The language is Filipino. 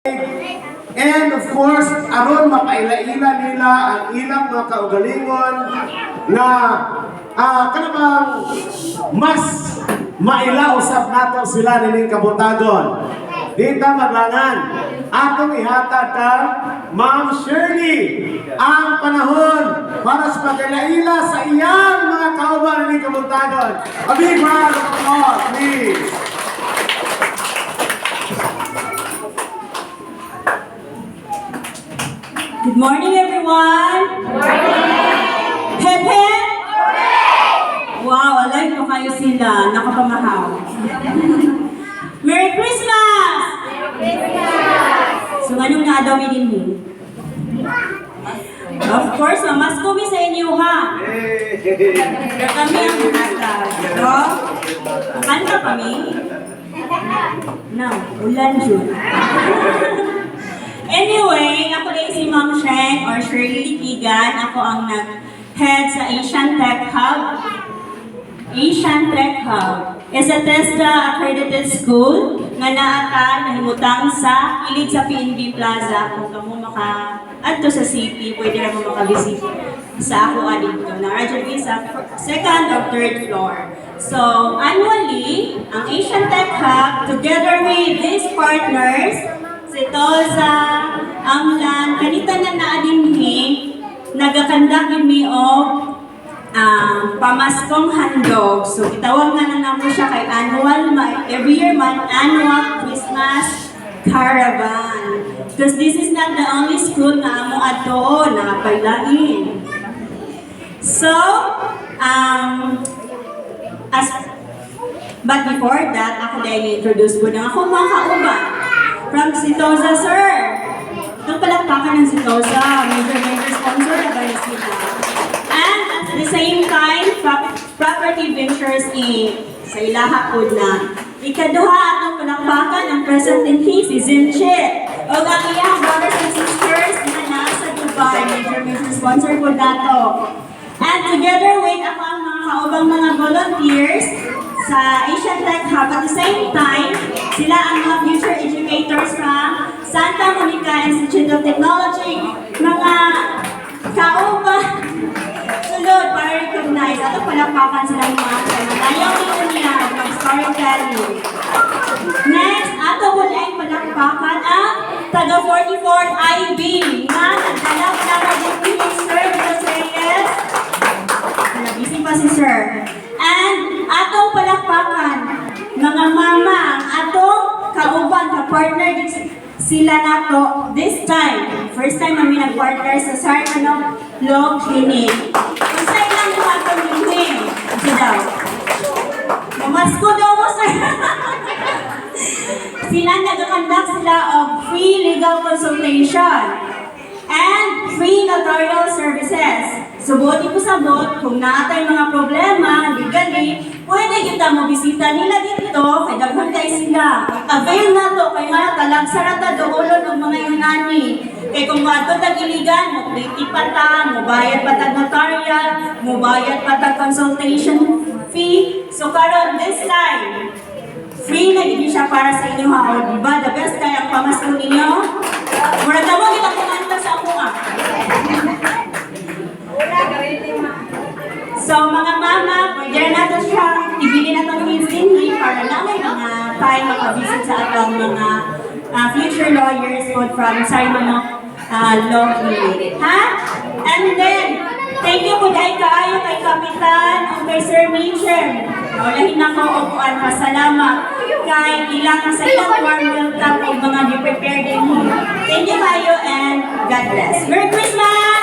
And of course, aron mapaila-ila nila ang ilang mga kaugalingon na kanang mas mailausap nato sila nining kabutagon. Dita maglangan, atong ihatag ka, Ma'am Shirley, ang panahon para sa pagkaila sa iyang mga kauban nining kabutagon. A big round of applause, please. Good morning, everyone! Good morning! Pepe? Wow, alive po kayo sila. Nakapamahaw. Merry Christmas! Merry Christmas! So, anong naadawi din mo? Of course, mas kumi sa inyo, ha? Kami ang hatag. So, kanta kami? No, ulan dyan. Anyway, ako din si Ma'am Sheng or Shirley Kigan. Ako ang nag-head sa Asian Tech Hub. Asian Tech Hub is a TESDA accredited school nga naata nahimutang sa kilid sa PNB Plaza. Kung kamo maka-adto sa city, pwede na mo makabisit sa ako dito. Na-register sa second or third floor. So, annually, ang Asian Tech Hub, together with these partners, si Toza, Amlan, kanita na naadinhi, nagakandak mi og pamaskong handog. So, itawag nga na namo siya kay every year man, annual Christmas caravan. Because this is not the only school na amo ato, nakapailain. So, but before that, ako dahil introduce ko na ako mga kauban. From Sitoza, sir. Itong palakpakan ng Sitoza, major sponsor na ba sila. And at the same time, Property Ventures Inc. Sa ilaha po na. Ikaduha atong palakpakan ang present in si Zinche. O ang iyang brothers and sisters na nasa Dubai, major sponsor po dato. And together with ako ang mga kaubang mga volunteers sa Asian Tech Hub, at the same time, sila ang mga future educators from Santa Monica Institute of Technology, mga kauban, sulod para recognize. Ato palakpakan sila mga ayaw nito niya mag-storytelling. Next, ato po ay palakpakan ang taga 44th IB na nagdala na mag-ibig Sir Reyes. Nabisi pa si Sir. And atong palakpakan, mga mama, atong kauban, ka-partner sila nato this time. First time kami nag-partner sa Sarmanok Law Clinic. Isa ilang mo atong liwing. Ito daw. Mamasko daw mo, sir. Sila nag-conduct sila of free legal consultation and free notarial services. So, buti po sa bot, kung naatay mga problema, legally, pwede kita mo bisita nila dito, kay daghan kay sila. Avail na to, kay mga talagsarata doolon ng mga yunani. Kay kung ato tag-iligan, mo pretty pata, mo bayad patag notarial, mo bayad patag consultation fee. So, karon this time, free na hindi siya para sa inyo ha. O, diba? The best kaya ang pamasko ninyo. Mura na mo, kita kumanta sa ako nga. So, mga mama, pwede na ito siya, ibili na itong hinsinhi para namin mga tayo makabisit sa atong mga future lawyers from Sarmanok Law Clinic. Ha? And then, thank you po dahil kaayo kay Kapitan o kay Sir Mitchell. Lahin na ko o kuan pasalamat kay ilang sa ilang warm welcome o mga di-prepare din mo. Thank you kayo and God bless. Merry Christmas!